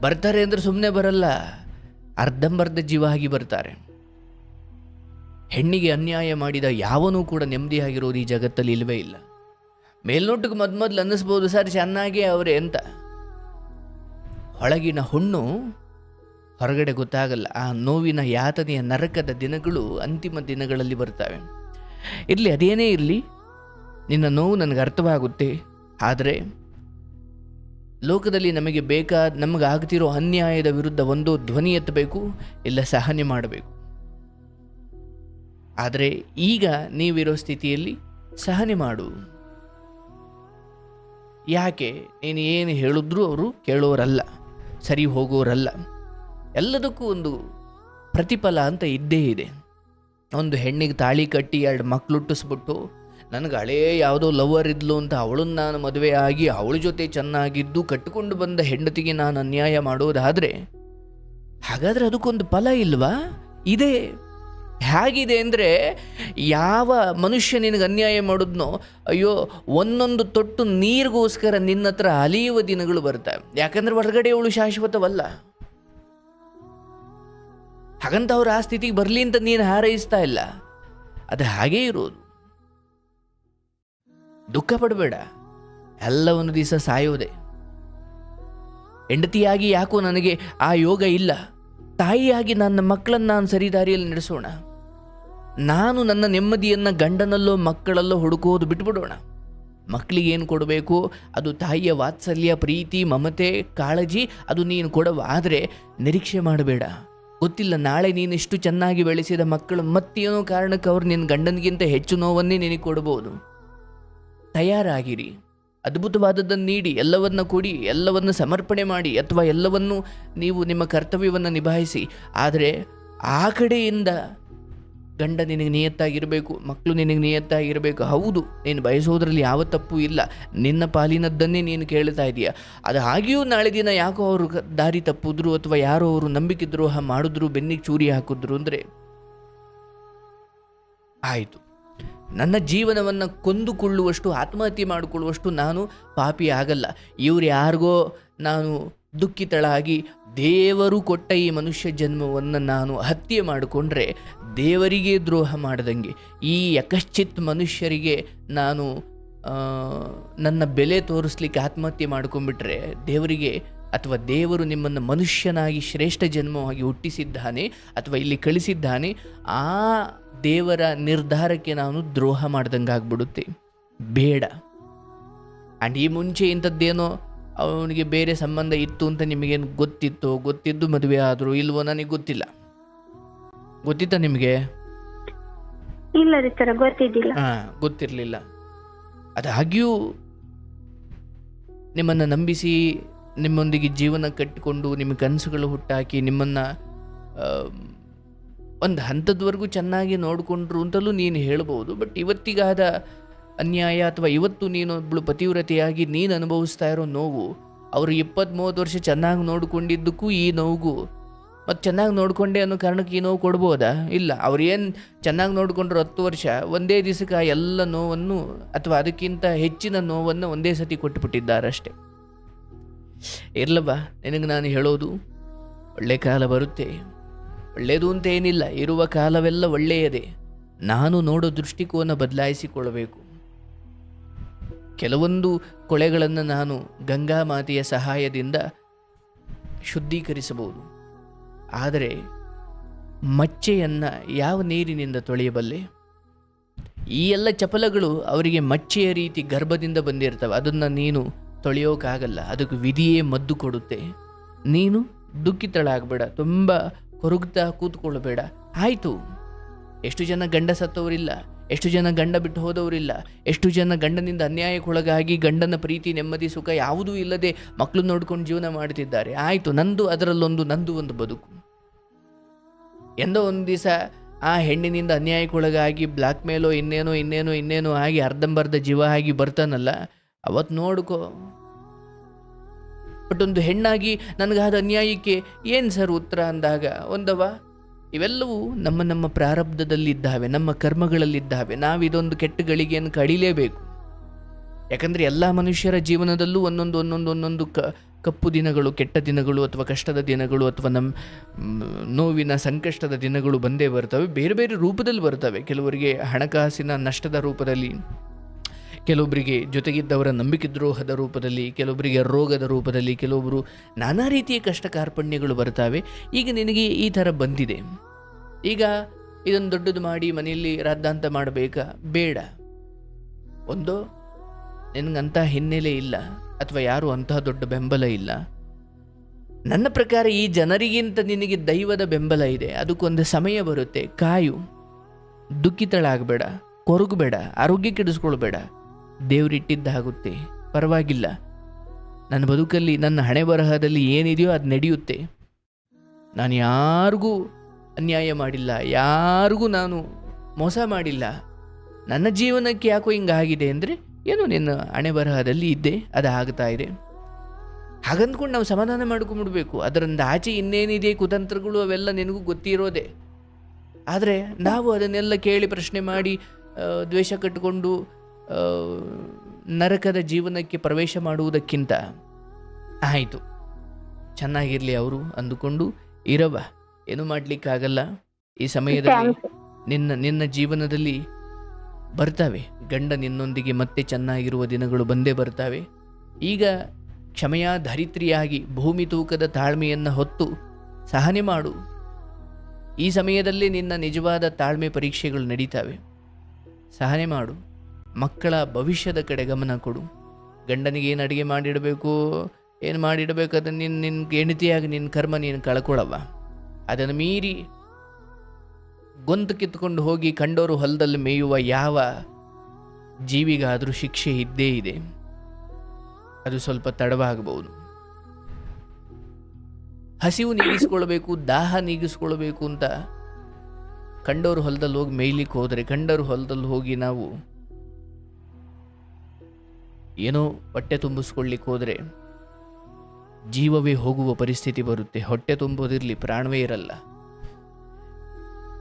ಬರ್ತಾರೆ ಅಂದರೆ ಸುಮ್ಮನೆ ಬರಲ್ಲ, ಅರ್ಧಂಬರ್ಧ ಜೀವ ಆಗಿ ಬರ್ತಾರೆ. ಹೆಣ್ಣಿಗೆ ಅನ್ಯಾಯ ಮಾಡಿದ ಯಾವನೂ ಕೂಡ ನೆಮ್ಮದಿಯಾಗಿರೋದು ಈ ಜಗತ್ತಲ್ಲಿ ಇಲ್ಲವೇ ಇಲ್ಲ. ಮೇಲ್ನೋಟಕ್ಕೆ ಮೊದಲು ಅನ್ನಿಸ್ಬೋದು ಸರ್ ಚೆನ್ನಾಗೇ ಅವರೇ ಅಂತ, ಒಳಗಿನ ಹುಣ್ಣು ಹೊರಗಡೆ ಗೊತ್ತಾಗಲ್ಲ. ಆ ನೋವಿನ ಯಾತನೆಯ ನರಕದ ದಿನಗಳು ಅಂತಿಮ ದಿನಗಳಲ್ಲಿ ಬರ್ತವೆ. ಇರಲಿ, ಅದೇನೇ ಇರಲಿ, ನಿನ್ನ ನೋವು ನನಗೆ ಅರ್ಥವಾಗುತ್ತೆ. ಆದರೆ ಲೋಕದಲ್ಲಿ ನಮಗಾಗ್ತಿರೋ ಅನ್ಯಾಯದ ವಿರುದ್ಧ ಒಂದು ಧ್ವನಿ ಎತ್ತಬೇಕು, ಇಲ್ಲ ಸಹನೆ ಮಾಡಬೇಕು. ಆದರೆ ಈಗ ನೀವಿರೋ ಸ್ಥಿತಿಯಲ್ಲಿ ಸಹನೆ ಮಾಡು. ಯಾಕೆ? ನೀನು ಏನು ಹೇಳಿದ್ರೂ ಅವರು ಕೇಳೋರಲ್ಲ, ಸರಿ ಹೋಗೋರಲ್ಲ. ಎಲ್ಲದಕ್ಕೂ ಒಂದು ಪ್ರತಿಫಲ ಅಂತ ಇದ್ದೇ ಇದೆ. ಒಂದು ಹೆಣ್ಣಿಗೆ ತಾಳಿ ಕಟ್ಟಿ 2 ಮಕ್ಕಳು ಹುಟ್ಟಿಸ್ಬಿಟ್ಟು ನನಗೆ ಹಳೇ ಯಾವುದೋ ಲವರ್ ಇದ್ಲು ಅಂತ ಅವಳನ್ನು ನಾನು ಮದುವೆ ಆಗಿ ಅವಳ ಜೊತೆ ಚೆನ್ನಾಗಿದ್ದು ಕಟ್ಟಿಕೊಂಡು ಬಂದ ಹೆಂಡತಿಗೆ ನಾನು ಅನ್ಯಾಯ ಮಾಡೋದಾದರೆ ಹಾಗಾದರೆ ಅದಕ್ಕೊಂದು ಫಲ ಇಲ್ವಾ? ಇದೆ. ಹೇಗಿದೆ ಅಂದರೆ, ಯಾವ ಮನುಷ್ಯ ನಿನಗೆ ಅನ್ಯಾಯ ಮಾಡಿದ್ನೋ ಅಯ್ಯೋ ಒಂದೊಂದು ತೊಟ್ಟು ನೀರಿಗೋಸ್ಕರ ನಿನ್ನ ಹತ್ರ ಅಲಿಯುವ ದಿನಗಳು ಬರ್ತವೆ. ಯಾಕಂದರೆ ಹೊರಗಡೆ ಅವಳು ಶಾಶ್ವತವಲ್ಲ. ಹಾಗಂತ ಅವ್ರು ಆ ಸ್ಥಿತಿಗೆ ಬರಲಿ ಅಂತ ನೀನು ಹಾರೈಸ್ತಾ ಇಲ್ಲ, ಅದು ಹಾಗೇ ಇರೋದು. ದುಃಖ ಪಡಬೇಡ, ಎಲ್ಲ ಒಂದು ದಿವಸ ಸಾಯೋದೆ. ಹೆಂಡತಿಯಾಗಿ ಯಾಕೋ ನನಗೆ ಆ ಯೋಗ ಇಲ್ಲ, ತಾಯಿಯಾಗಿ ನನ್ನ ಮಕ್ಕಳನ್ನು ನಾನು ಸರಿದಾರಿಯಲ್ಲಿ ನಡೆಸೋಣ. ನಾನು ನನ್ನ ನೆಮ್ಮದಿಯನ್ನು ಗಂಡನಲ್ಲೋ ಮಕ್ಕಳಲ್ಲೋ ಹುಡುಕೋದು ಬಿಟ್ಬಿಡೋಣ. ಮಕ್ಕಳಿಗೆ ಏನು ಕೊಡಬೇಕು ಅದು ತಾಯಿಯ ವಾತ್ಸಲ್ಯ, ಪ್ರೀತಿ, ಮಮತೆ, ಕಾಳಜಿ, ಅದು ನೀನು ಕೊಡವ. ಆದರೆ ನಿರೀಕ್ಷೆ ಮಾಡಬೇಡ. ಗೊತ್ತಿಲ್ಲ, ನಾಳೆ ನೀನು ಇಷ್ಟು ಚೆನ್ನಾಗಿ ಬೆಳೆಸಿದ ಮಕ್ಕಳು ಮತ್ತೇನೋ ಕಾರಣಕ್ಕೆ ಅವ್ರು ನಿನ್ನ ಗಂಡನಿಗಿಂತ ಹೆಚ್ಚು ನೋವನ್ನೇ ನಿನಗೆ ಕೊಡ್ಬೋದು. ತಯಾರಾಗಿರಿ, ಅದ್ಭುತವಾದದ್ದನ್ನು ನೀಡಿ, ಎಲ್ಲವನ್ನ ಕೊಡಿ, ಎಲ್ಲವನ್ನು ಸಮರ್ಪಣೆ ಮಾಡಿ, ಅಥವಾ ಎಲ್ಲವನ್ನೂ ನೀವು ನಿಮ್ಮ ಕರ್ತವ್ಯವನ್ನು ನಿಭಾಯಿಸಿ. ಆದರೆ ಆ ಕಡೆಯಿಂದ ಗಂಡ ನಿನಗೆ ನಿಯತ್ತಾಗಿರಬೇಕು, ಮಕ್ಕಳು ನಿನಗೆ ನಿಯತ್ತಾಗಿರಬೇಕು. ಹೌದು, ನೀನು ಬಯಸೋದ್ರಲ್ಲಿ ಯಾವ ತಪ್ಪು ಇಲ್ಲ, ನಿನ್ನ ಪಾಲಿನದ್ದನ್ನೇ ನೀನು ಕೇಳ್ತಾ ಇದೆಯಾ. ಅದು ಹಾಗೆಯೂ ನಾಳೆ ದಿನ ಯಾಕೋ ಅವರು ದಾರಿ ತಪ್ಪಿದ್ರು, ಅಥವಾ ಯಾರೋ ಅವರು ನಂಬಿಕೆ ದ್ರೋಹ ಮಾಡಿದ್ರು, ಬೆನ್ನಿಗೆ ಚೂರಿ ಹಾಕಿದ್ರು ಅಂದರೆ ಆಯಿತು, ನನ್ನ ಜೀವನವನ್ನು ಕೊಂದುಕೊಳ್ಳುವಷ್ಟು, ಆತ್ಮಹತ್ಯೆ ಮಾಡಿಕೊಳ್ಳುವಷ್ಟು ನಾನು ಪಾಪಿ ಆಗಲ್ಲ. ಇವ್ರು ಯಾರಿಗೋ ನಾನು ದುಃಖಿತಳಾಗಿ ದೇವರು ಕೊಟ್ಟ ಈ ಮನುಷ್ಯ ಜನ್ಮವನ್ನು ನಾನು ಹತ್ಯೆ ಮಾಡಿಕೊಂಡ್ರೆ ದೇವರಿಗೆ ದ್ರೋಹ ಮಾಡದಂಗೆ, ಈ ಯಕಶ್ಚಿತ್ ಮನುಷ್ಯರಿಗೆ ನಾನು ನನ್ನ ಬೆಲೆ ತೋರಿಸ್ಲಿಕ್ಕೆ ಆತ್ಮಹತ್ಯೆ ಮಾಡ್ಕೊಂಡ್ಬಿಟ್ರೆ ದೇವರಿಗೆ, ಅಥವಾ ದೇವರು ನಿಮ್ಮನ್ನು ಮನುಷ್ಯನಾಗಿ ಶ್ರೇಷ್ಠ ಜನ್ಮವಾಗಿ ಹುಟ್ಟಿಸಿದ್ದಾನೆ ಅಥವಾ ಇಲ್ಲಿ ಕಳಿಸಿದ್ದಾನೆ, ಆ ದೇವರ ನಿರ್ಧಾರಕ್ಕೆ ನಾನು ದ್ರೋಹ ಮಾಡ್ದಂಗೆ ಆಗ್ಬಿಡುತ್ತೆ. ಬೇಡ. ಆ್ಯಂಡ್ ಈ ಮುಂಚೆ ಇಂಥದ್ದೇನೋ ಅವನಿಗೆ ಬೇರೆ ಸಂಬಂಧ ಇತ್ತು ಅಂತ ನಿಮಗೇನು ಗೊತ್ತಿದ್ದು ಮದುವೆ ಆದರೂ ಇಲ್ವೋ ನನಗೆ ಗೊತ್ತಿಲ್ಲ. ಗೊತ್ತಿತ್ತಾ ನಿಮಗೆ? ಇಲ್ಲ ರೀ ಸರ್, ಗೊತ್ತಿದ್ದಿಲ್ಲ. ಗೊತ್ತಿರಲಿಲ್ಲ. ಅದಾಗ್ಯೂ ನಿಮ್ಮನ್ನು ನಂಬಿಸಿ ನಿಮ್ಮೊಂದಿಗೆ ಜೀವನ ಕಟ್ಟಿಕೊಂಡು ನಿಮ್ಮ ಕನಸುಗಳು ಹುಟ್ಟಾಕಿ ನಿಮ್ಮನ್ನು ಒಂದು ಹಂತದವರೆಗೂ ಚೆನ್ನಾಗಿ ನೋಡಿಕೊಂಡ್ರು ಅಂತಲೂ ನೀನು ಹೇಳ್ಬೋದು. ಬಟ್ ಇವತ್ತಿಗಾದ ಅನ್ಯಾಯ ಅಥವಾ ಇವತ್ತು ನೀನೊಬ್ಬಳು ಪತಿವ್ರತೆಯಾಗಿ ನೀನು ಅನುಭವಿಸ್ತಾ ಇರೋ ನೋವು, ಅವರು 20-30 ವರ್ಷ ಚೆನ್ನಾಗಿ ನೋಡಿಕೊಂಡಿದ್ದಕ್ಕೂ ಈ ನೋವಿಗೂ ಮತ್ತು ಚೆನ್ನಾಗಿ ನೋಡಿಕೊಂಡೆ ಅನ್ನೋ ಕಾರಣಕ್ಕೆ ಈ ನೋವು ಕೊಡ್ಬೋದಾ? ಇಲ್ಲ. ಅವ್ರು ಏನು ಚೆನ್ನಾಗಿ ನೋಡಿಕೊಂಡ್ರು 10 ವರ್ಷ, ಒಂದೇ ದಿವಸಕ್ಕೆ ಆ ಎಲ್ಲ ನೋವನ್ನು ಅಥವಾ ಅದಕ್ಕಿಂತ ಹೆಚ್ಚಿನ ನೋವನ್ನು ಒಂದೇ ಸತಿ ಕೊಟ್ಟುಬಿಟ್ಟಿದ್ದಾರಷ್ಟೆ. ಇರ್ಲವ್ವ, ನಿನಗೆ ನಾನು ಹೇಳೋದು, ಒಳ್ಳೆ ಕಾಲ ಬರುತ್ತೆ. ಒಳ್ಳೆಯದು ಅಂತ ಏನಿಲ್ಲ, ಇರುವ ಕಾಲವೆಲ್ಲ ಒಳ್ಳೆಯದೇ. ನಾನು ನೋಡೋ ದೃಷ್ಟಿಕೋನ ಬದಲಾಯಿಸಿಕೊಳ್ಳಬೇಕು. ಕೆಲವೊಂದು ಕೊಳೆಗಳನ್ನು ನಾನು ಗಂಗಾ ಮಾತೆಯ ಸಹಾಯದಿಂದ ಶುದ್ಧೀಕರಿಸಬಹುದು. ಆದರೆ ಮಚ್ಚೆಯನ್ನು ಯಾವ ನೀರಿನಿಂದ ತೊಳೆಯಬಲ್ಲೆ? ಈ ಎಲ್ಲ ಚಪಲಗಳು ಅವರಿಗೆ ಮಚ್ಚೆಯ ರೀತಿ ಗರ್ಭದಿಂದ ಬಂದಿರ್ತವೆ. ಅದನ್ನು ನೀನು ತೊಳೆಯೋಕ್ಕಾಗಲ್ಲ. ಅದಕ್ಕೆ ವಿಧಿಯೇ ಮದ್ದು ಕೊಡುತ್ತೆ. ನೀನು ದುಃಖಿತಳಾಗಬೇಡ, ತುಂಬ ಕೊರಗ್ತಾ ಕೂತ್ಕೊಳ್ಳಬೇಡ. ಆಯಿತು, ಎಷ್ಟು ಜನ ಗಂಡ ಸತ್ತವರಿಲ್ಲ, ಎಷ್ಟು ಜನ ಗಂಡ ಬಿಟ್ಟು ಹೋದವರಿಲ್ಲ, ಎಷ್ಟು ಜನ ಗಂಡನಿಂದ ಅನ್ಯಾಯಕ್ಕೊಳಗಾಗಿ ಗಂಡನ ಪ್ರೀತಿ ನೆಮ್ಮದಿ ಸುಖ ಯಾವುದೂ ಇಲ್ಲದೆ ಮಕ್ಕಳು ನೋಡ್ಕೊಂಡು ಜೀವನ ಮಾಡ್ತಿದ್ದಾರೆ. ಆಯಿತು, ನಂದು ಒಂದು ಬದುಕು. ಎಂದೋ ಒಂದು ದಿವಸ ಆ ಹೆಣ್ಣಿನಿಂದ ಅನ್ಯಾಯಕ್ಕೊಳಗಾಗಿ ಬ್ಲ್ಯಾಕ್ ಮೇಲೋ ಇನ್ನೇನೋ ಆಗಿ ಅರ್ಧಂಬರ್ಧ ಜೀವ ಆಗಿ ಬರ್ತಾನಲ್ಲ, ಅವತ್ತು ನೋಡ್ಕೋ. ಬಟ್ ಒಂದು ಹೆಣ್ಣಾಗಿ ನನಗಾದ ಅನ್ಯಾಯಕ್ಕೆ ಏನು ಸರ್ ಉತ್ತರ ಅಂದಾಗ, ಇವೆಲ್ಲವೂ ನಮ್ಮ ಪ್ರಾರಬ್ಧದಲ್ಲಿದ್ದಾವೆ, ನಮ್ಮ ಕರ್ಮಗಳಲ್ಲಿದ್ದಾವೆ. ನಾವಿದೊಂದು ಕೆಟ್ಟ ಗಳಿಗೆಯನ್ನು ಕಡಿಲೇಬೇಕು. ಯಾಕಂದರೆ ಎಲ್ಲ ಮನುಷ್ಯರ ಜೀವನದಲ್ಲೂ ಒಂದೊಂದು ಕಪ್ಪು ದಿನಗಳು, ಕೆಟ್ಟ ದಿನಗಳು, ಅಥವಾ ಕಷ್ಟದ ದಿನಗಳು, ಅಥವಾ ನೋವಿನ ಸಂಕಷ್ಟದ ದಿನಗಳು ಬಂದೇ ಬರ್ತವೆ. ಬೇರೆ ಬೇರೆ ರೂಪದಲ್ಲಿ ಬರ್ತವೆ. ಕೆಲವರಿಗೆ ಹಣಕಾಸಿನ ನಷ್ಟದ ರೂಪದಲ್ಲಿ, ಕೆಲವೊಬ್ಬರಿಗೆ ಜೊತೆಗಿದ್ದವರ ನಂಬಿಕೆ ದ್ರೋಹದ ರೂಪದಲ್ಲಿ, ಕೆಲವೊಬ್ಬರಿಗೆ ರೋಗದ ರೂಪದಲ್ಲಿ, ಕೆಲವೊಬ್ಬರು ನಾನಾ ರೀತಿಯ ಕಷ್ಟ ಕಾರ್ಪಣ್ಯಗಳು ಬರ್ತವೆ. ಈಗ ನಿನಗೆ ಈ ಥರ ಬಂದಿದೆ. ಈಗ ಇದನ್ನು ದೊಡ್ಡದು ಮಾಡಿ ಮನೆಯಲ್ಲಿ ರಾದ್ದಾಂತ ಮಾಡಬೇಕಾ? ಬೇಡ. ಒಂದು, ನಿನಗಂಥ ಹಿನ್ನೆಲೆ ಇಲ್ಲ, ಅಥವಾ ಯಾರು ಅಂತಹ ದೊಡ್ಡ ಬೆಂಬಲ ಇಲ್ಲ. ನನ್ನ ಪ್ರಕಾರ ಈ ಜನರಿಗಿಂತ ನಿನಗೆ ದೈವದ ಬೆಂಬಲ ಇದೆ. ಅದಕ್ಕೊಂದು ಸಮಯ ಬರುತ್ತೆ, ಕಾಯು. ದುಃಖಿತಳಾಗಬೇಡ, ಕೊರಗಬೇಡ, ಆರೋಗ್ಯ ಕೆಡಿಸ್ಕೊಳ್ಬೇಡ. ದೇವರಿಟ್ಟಿದ್ದಾಗುತ್ತೆ, ಪರವಾಗಿಲ್ಲ. ನನ್ನ ಬದುಕಲ್ಲಿ, ನನ್ನ ಹಣೆ ಬರಹದಲ್ಲಿ ಏನಿದೆಯೋ ಅದು ನಡೆಯುತ್ತೆ. ನಾನು ಯಾರಿಗೂ ಅನ್ಯಾಯ ಮಾಡಿಲ್ಲ, ಯಾರಿಗೂ ನಾನು ಮೋಸ ಮಾಡಿಲ್ಲ. ನನ್ನ ಜೀವನಕ್ಕೆ ಯಾಕೋ ಹಿಂಗಾಗಿದೆ ಅಂದರೆ ಏನೋ ನಿನ್ನ ಹಣೆ ಬರಹದಲ್ಲಿ ಇದ್ದೆ, ಅದು ಆಗ್ತಾ ಇದೆ. ಹಾಗಂದ್ಕೊಂಡು ನಾವು ಸಮಾಧಾನ ಮಾಡ್ಕೊಂಡ್ಬಿಡ್ಬೇಕು. ಅದರಿಂದ ಆಚೆ ಇನ್ನೇನಿದೆ ಕುತಂತ್ರಗಳು, ಅವೆಲ್ಲ ನಿನಗೂ ಗೊತ್ತಿರೋದೆ. ಆದರೆ ನಾವು ಅದನ್ನೆಲ್ಲ ಕೇಳಿ ಪ್ರಶ್ನೆ ಮಾಡಿ ದ್ವೇಷ ಕಟ್ಟಿಕೊಂಡು ನರಕದ ಜೀವನಕ್ಕೆ ಪ್ರವೇಶ ಮಾಡುವುದಕ್ಕಿಂತ ಆಯಿತು, ಚೆನ್ನಾಗಿರಲಿ ಅವರು ಅಂದುಕೊಂಡು ಇರವ. ಏನು ಮಾಡಲಿಕ್ಕಾಗಲ್ಲ. ಈ ಸಮಯದಲ್ಲಿ ನಿನ್ನ ಜೀವನದಲ್ಲಿ ಬರ್ತವೆ, ಗಂಡ ನಿನ್ನೊಂದಿಗೆ ಮತ್ತೆ ಚೆನ್ನಾಗಿರುವ ದಿನಗಳು ಬಂದೇ ಬರ್ತವೆ. ಈಗ ಕ್ಷಮೆಯ ಧರಿತ್ರಿಯಾಗಿ ಭೂಮಿ ತೂಕದ ತಾಳ್ಮೆಯನ್ನು ಹೊತ್ತು ಸಹನೆ ಮಾಡು. ಈ ಸಮಯದಲ್ಲಿ ನಿನ್ನ ನಿಜವಾದ ತಾಳ್ಮೆ ಪರೀಕ್ಷೆಗಳು ನಡೀತವೆ. ಸಹನೆ ಮಾಡು. ಮಕ್ಕಳ ಭವಿಷ್ಯದ ಕಡೆ ಗಮನ ಕೊಡು. ಗಂಡನಿಗೆ ಏನು ಅಡುಗೆ ಮಾಡಿಡಬೇಕು, ಏನು ಮಾಡಿಡಬೇಕು, ಅದನ್ನು ನಿನ್ನ ಹೆಂಡತಿಯಾಗಿ ನಿನ್ನ ಕರ್ಮ ನೀನು ಕಳ್ಕೊಳ್ಳವ. ಅದನ್ನು ಮೀರಿ ಗೊಂತು ಕಿತ್ಕೊಂಡು ಹೋಗಿ ಕಂಡೋರು ಹೊಲದಲ್ಲಿ ಮೇಯುವ ಯಾವ ಜೀವಿಗಾದರೂ ಶಿಕ್ಷೆ ಇದ್ದೇ ಇದೆ. ಅದು ಸ್ವಲ್ಪ ತಡವಾಗಬಹುದು. ಹಸಿವು ನೀಗಿಸ್ಕೊಳ್ಬೇಕು, ದಾಹ ನೀಗಿಸ್ಕೊಳ್ಬೇಕು ಅಂತ ಕಂಡೋರು ಹೊಲದಲ್ಲಿ ಹೋಗಿ ಮೇಯ್ಲಿಕ್ಕೆ ಹೋದರೆ, ಕಂಡೋರು ಹೊಲದಲ್ಲಿ ಹೋಗಿ ನಾವು ಏನೋ ಹೊಟ್ಟೆ ತುಂಬಿಸ್ಕೊಳ್ಳಿಕ್ಕೆ ಹೋದರೆ ಜೀವವೇ ಹೋಗುವ ಪರಿಸ್ಥಿತಿ ಬರುತ್ತೆ. ಹೊಟ್ಟೆ ತುಂಬೋದಿರಲಿ, ಪ್ರಾಣವೇ ಇರಲ್ಲ.